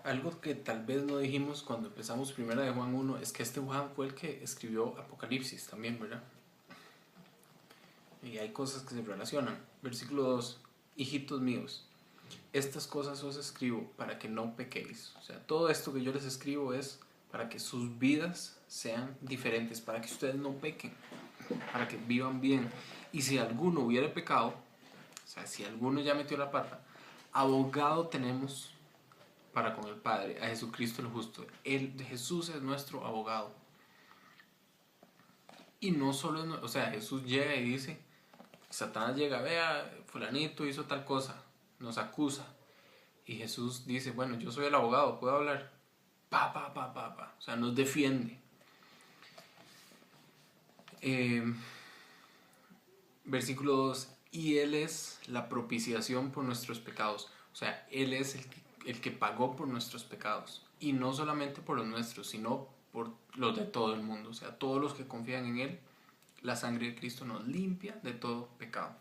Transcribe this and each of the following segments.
Algo que tal vez no dijimos cuando empezamos primera de Juan 1 es que este Juan fue el que escribió Apocalipsis también, ¿verdad? Y hay cosas que se relacionan. Versículo 2: hijitos míos, estas cosas os escribo para que no pequéis. O sea, todo esto que yo les escribo es para que sus vidas sean diferentes, para que ustedes no pequen, para que vivan bien. Y si alguno hubiera pecado, o sea, si alguno ya metió la pata, abogado tenemos para con el Padre, a Jesucristo el justo. Jesús es nuestro abogado. Y no solo es, o sea, Jesús llega y dice, Satanás llega, vea, fulanito hizo tal cosa, nos acusa. Y Jesús dice, bueno, yo soy el abogado, puedo hablar. Pa. O sea, nos defiende. Eh, Versículo 2: y Él es la propiciación por nuestros pecados. O sea, Él es el que pagó por nuestros pecados. Y no solamente por los nuestros, sino por los de todo el mundo. O sea, todos los que confían en Él, la sangre de Cristo nos limpia de todo pecado.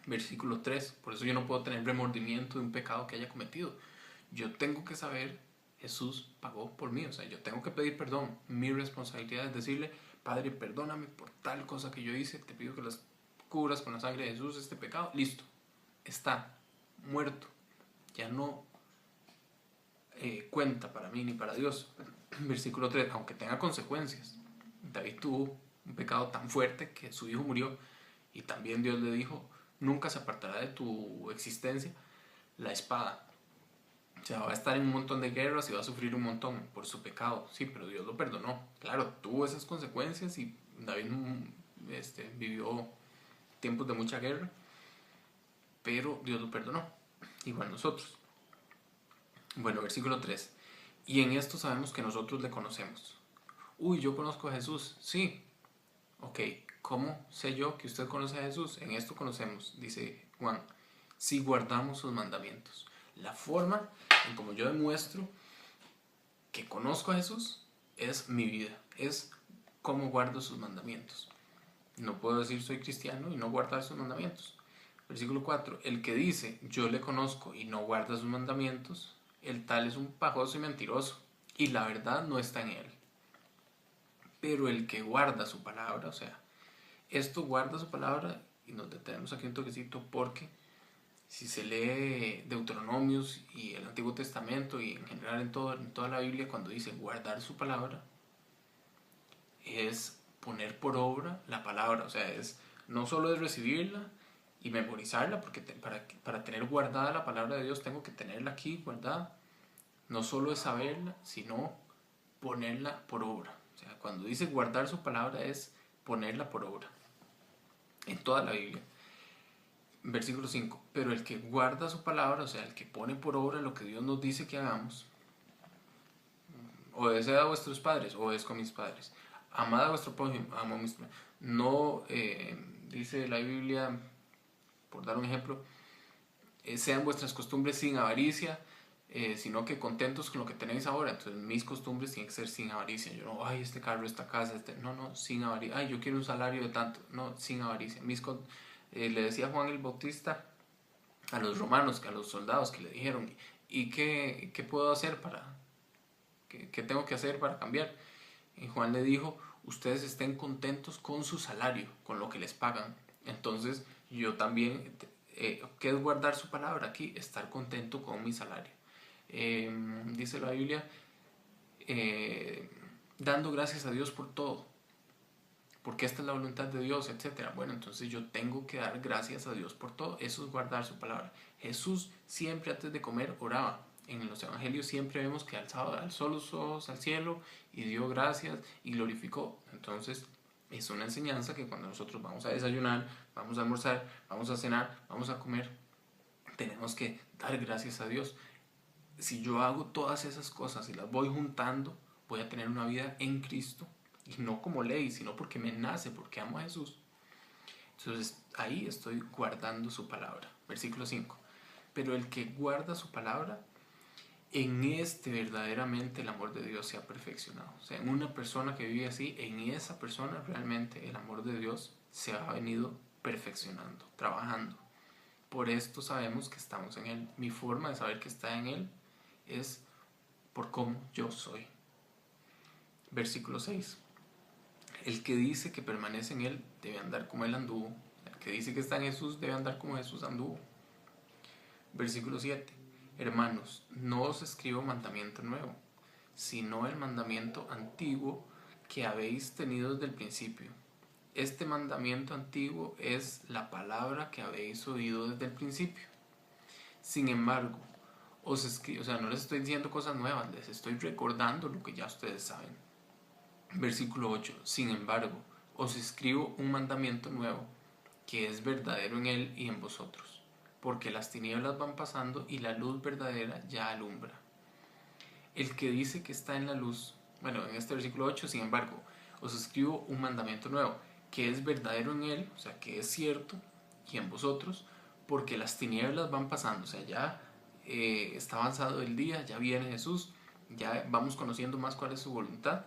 Versículo 3: por eso yo no puedo tener remordimiento de un pecado que haya cometido. Yo tengo que saber, Jesús pagó por mí. O sea, yo tengo que pedir perdón. Mi responsabilidad es decirle, Padre, perdóname por tal cosa que yo hice. Te pido que las cubras con la sangre de Jesús este pecado. Listo. Está muerto. Ya no cuenta para mí ni para Dios. Versículo 3: aunque tenga consecuencias. David tuvo un pecado tan fuerte que su hijo murió. Y también Dios le dijo, nunca se apartará de tu existencia la espada. O sea, va a estar en un montón de guerras y va a sufrir un montón por su pecado. Sí, pero Dios lo perdonó. Claro, tuvo esas consecuencias y David vivió tiempos de mucha guerra, pero Dios lo perdonó. Igual nosotros. Bueno, versículo 3. Y en esto sabemos que nosotros le conocemos. Uy, yo conozco a Jesús. Sí. Ok, ¿cómo sé yo que usted conoce a Jesús? En esto conocemos, dice Juan, si guardamos sus mandamientos. La forma en como yo demuestro que conozco a Jesús es mi vida, es cómo guardo sus mandamientos. No puedo decir soy cristiano y no guardar sus mandamientos. Versículo 4. El que dice yo le conozco y no guarda sus mandamientos, el tal es un pajoso y mentiroso, y la verdad no está en él. Pero el que guarda su palabra, o sea, esto guarda su palabra, y nos detenemos aquí un toquecito porque si se lee Deuteronomios y el Antiguo Testamento y en general en toda la Biblia, cuando dice guardar su palabra, es poner por obra la palabra. O sea, es no solo es recibirla y memorizarla, porque para tener guardada la palabra de Dios tengo que tenerla aquí guardada. No solo es saberla, sino ponerla por obra. O sea, cuando dice guardar su palabra es ponerla por obra. En toda la Biblia. Versículo 5. Pero el que guarda su palabra, o sea, el que pone por obra lo que Dios nos dice que hagamos, obedeced a vuestros padres, obedezco a mis padres. Amad a vuestro prójimo, amo a mis padres. No, dice la Biblia, por dar un ejemplo, sean vuestras costumbres sin avaricia, sino que contentos con lo que tenéis ahora. Entonces mis costumbres tienen que ser sin avaricia. Yo no, ay, este carro, esta casa, no, sin avaricia. Ay, yo quiero un salario de tanto. No, sin avaricia. Le decía Juan el Bautista a los romanos, a los soldados que le dijeron, ¿y qué puedo hacer qué tengo que hacer para cambiar? Y Juan le dijo, ustedes estén contentos con su salario, con lo que les pagan. Entonces yo también, ¿qué es guardar su palabra aquí? Estar contento con mi salario. Dice la Biblia, dando gracias a Dios por todo, porque esta es la voluntad de Dios, etcétera. Bueno, entonces yo tengo que dar gracias a Dios por todo. Eso es guardar su palabra. Jesús siempre antes de comer oraba. En los evangelios siempre vemos que alzó los ojos al cielo y dio gracias y glorificó. Entonces es una enseñanza que cuando nosotros vamos a desayunar, vamos a almorzar, vamos a cenar, vamos a comer, tenemos que dar gracias a Dios. Si yo hago todas esas cosas y las voy juntando, voy a tener una vida en Cristo, y no como ley, sino porque me nace, porque amo a Jesús. Entonces ahí estoy guardando su palabra. Versículo 5. Pero el que guarda su palabra, en este verdaderamente el amor de Dios se ha perfeccionado. O sea, en una persona que vive así, en esa persona realmente el amor de Dios se ha venido perfeccionando, trabajando. Por esto sabemos que estamos en Él. Mi forma de saber que está en Él es por cómo yo soy. Versículo 6. El que dice que permanece en él debe andar como él anduvo. El que dice que está en Jesús debe andar como Jesús anduvo. Versículo 7. Hermanos, no os escribo mandamiento nuevo, sino el mandamiento antiguo que habéis tenido desde el principio. Este mandamiento antiguo es la palabra que habéis oído desde el principio. Sin embargo, os escribo, no les estoy diciendo cosas nuevas, les estoy recordando lo que ya ustedes saben. Versículo 8. Sin embargo, os escribo un mandamiento nuevo, que es verdadero en él y en vosotros, porque las tinieblas van pasando y la luz verdadera ya alumbra. El que dice que está en la luz, en este versículo 8, sin embargo, os escribo un mandamiento nuevo, que es verdadero en él, que es cierto, y en vosotros, porque las tinieblas van pasando, ya está avanzado el día, ya viene Jesús, ya vamos conociendo más cuál es su voluntad,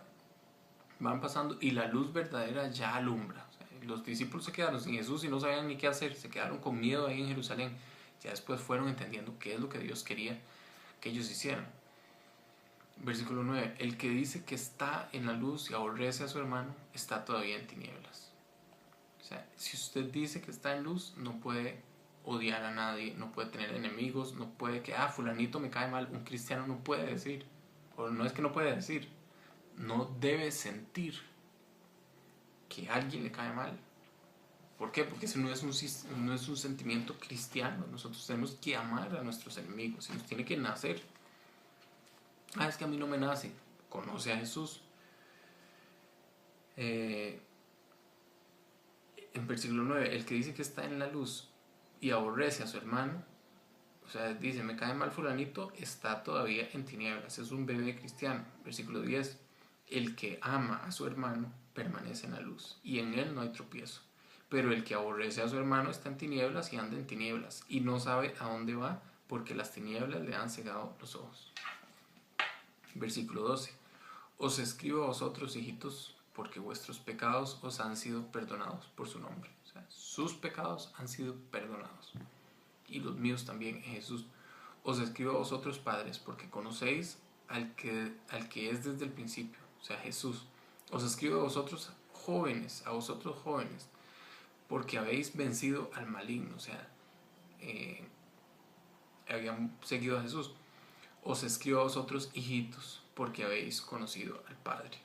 van pasando y la luz verdadera ya alumbra. Los discípulos se quedaron sin Jesús y no sabían ni qué hacer, se quedaron con miedo ahí en Jerusalén. Ya después fueron entendiendo qué es lo que Dios quería que ellos hicieran. Versículo 9. El que dice que está en la luz y aborrece a su hermano está todavía en tinieblas. Si usted dice que está en luz, no puede odiar a nadie, no puede tener enemigos, no puede que, fulanito me cae mal. Un cristiano no puede decir, o no es que no puede decir, no debe sentir que alguien le cae mal. ¿Por qué? Porque eso no es un sentimiento cristiano. Nosotros tenemos que amar a nuestros enemigos y nos tiene que nacer. Es que a mí no me nace. Conoce a Jesús. En versículo 9, el que dice que está en la luz y aborrece a su hermano, dice, me cae mal fulanito, está todavía en tinieblas. Es un bebé cristiano. Versículo 10, el que ama a su hermano permanece en la luz y en él no hay tropiezo. Pero el que aborrece a su hermano está en tinieblas y anda en tinieblas y no sabe a dónde va porque las tinieblas le han cegado los ojos. Versículo 12. Os escribo a vosotros, hijitos, porque vuestros pecados os han sido perdonados por su nombre. Sus pecados han sido perdonados. Y los míos también en Jesús. Os escribo a vosotros, padres, porque conocéis al que es desde el principio, Jesús. Os escribo a vosotros jóvenes, porque habéis vencido al maligno, habían seguido a Jesús. Os escribo a vosotros, hijitos, porque habéis conocido al Padre.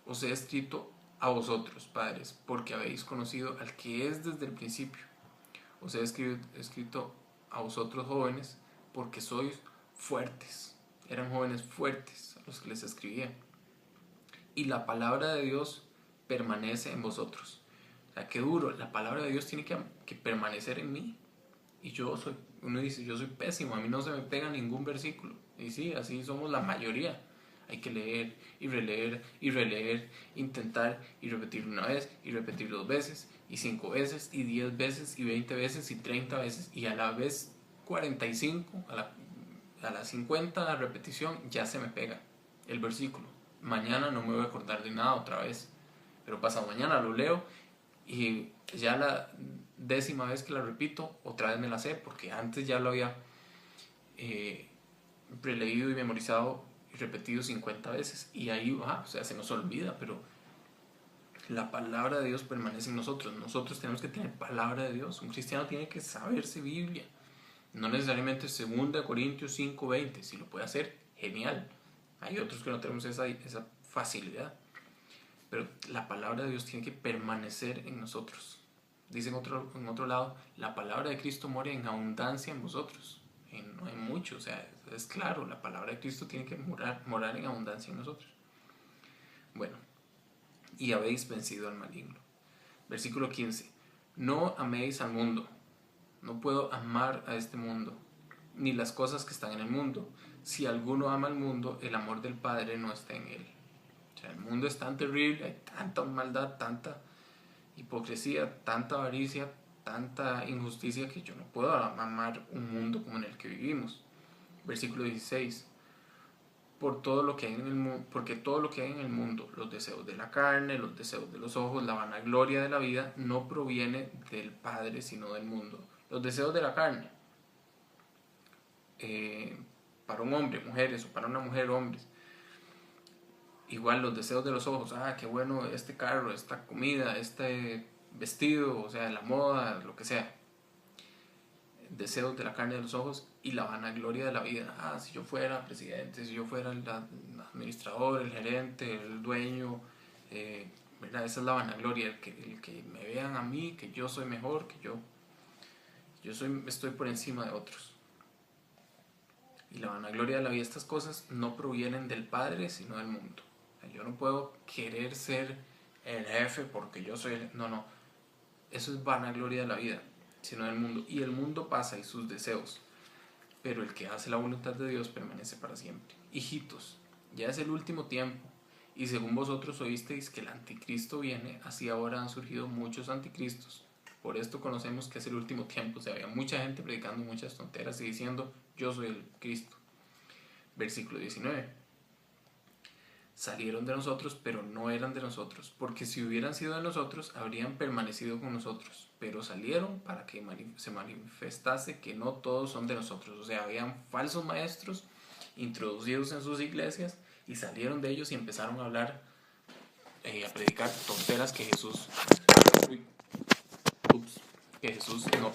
Os he escrito a vosotros, padres, porque habéis conocido al que es desde el principio. Os he escrito a vosotros, jóvenes, porque sois fuertes. Eran jóvenes fuertes a los que les escribía. Y la palabra de Dios permanece en vosotros. Qué duro, la palabra de Dios tiene que permanecer en mí. Y uno dice, yo soy pésimo, a mí no se me pega ningún versículo. Y sí, así somos la mayoría. Hay que leer y releer y releer, intentar y repetir una vez y repetir 2 veces y 5 veces y 10 veces y 20 veces y 30 veces y a la vez 45, a la 50 repetición ya se me pega el versículo. Mañana no me voy a acordar de nada otra vez, pero pasado mañana lo leo y ya la 10ª vez que la repito, otra vez me la sé, porque antes ya lo había preleído y memorizado y repetido 50 veces. Y ahí se nos olvida, pero la palabra de Dios permanece en nosotros. Nosotros tenemos que tener palabra de Dios. Un cristiano tiene que saberse Biblia. No necesariamente 2 Corintios 5:20. Si lo puede hacer, genial. Hay otros que no tenemos esa facilidad. Pero la palabra de Dios tiene que permanecer en nosotros. Dice en otro lado, la palabra de Cristo mora en abundancia en vosotros. No hay mucho, es claro, la palabra de Cristo tiene que morar en abundancia en nosotros. Bueno, y habéis vencido al maligno. Versículo 15. No améis al mundo. No puedo amar a este mundo, ni las cosas que están en el mundo. Si alguno ama al mundo, el amor del Padre no está en él. El mundo es tan terrible, hay tanta maldad, tanta hipocresía, tanta avaricia, tanta injusticia, que yo no puedo amar un mundo como en el que vivimos. Versículo 16. Porque todo lo que hay en el mundo, los deseos de la carne, los deseos de los ojos, la vanagloria de la vida, no proviene del Padre, sino del mundo. Los deseos de la carne, para un hombre, mujeres, o para una mujer, hombres, Igual los deseos de los ojos, qué bueno este carro, esta comida, este vestido, o sea, la moda, lo que sea. Deseos de la carne de los ojos y la vanagloria de la vida. Si yo fuera presidente, si yo fuera el administrador, el gerente, el dueño, ¿verdad? Esa es la vanagloria, el que me vean a mí, que yo soy mejor, que estoy por encima de otros. Y la vanagloria de la vida, estas cosas no provienen del Padre, sino del mundo. Yo no puedo querer ser el jefe porque yo soy el... No, eso es vanagloria de la vida, sino del mundo. Y el mundo pasa y sus deseos, pero el que hace la voluntad de Dios permanece para siempre. Hijitos, ya es el último tiempo, y según vosotros oísteis que el anticristo viene, así ahora han surgido muchos anticristos. Por esto conocemos que es el último tiempo. O sea, había mucha gente predicando muchas tonteras y diciendo, yo soy el Cristo. Versículo 19. Salieron de nosotros, pero no eran de nosotros, porque si hubieran sido de nosotros, habrían permanecido con nosotros, pero salieron para que se manifestase que no todos son de nosotros. O sea, habían falsos maestros introducidos en sus iglesias y salieron de ellos y empezaron a hablar, a predicar tonteras que Jesús no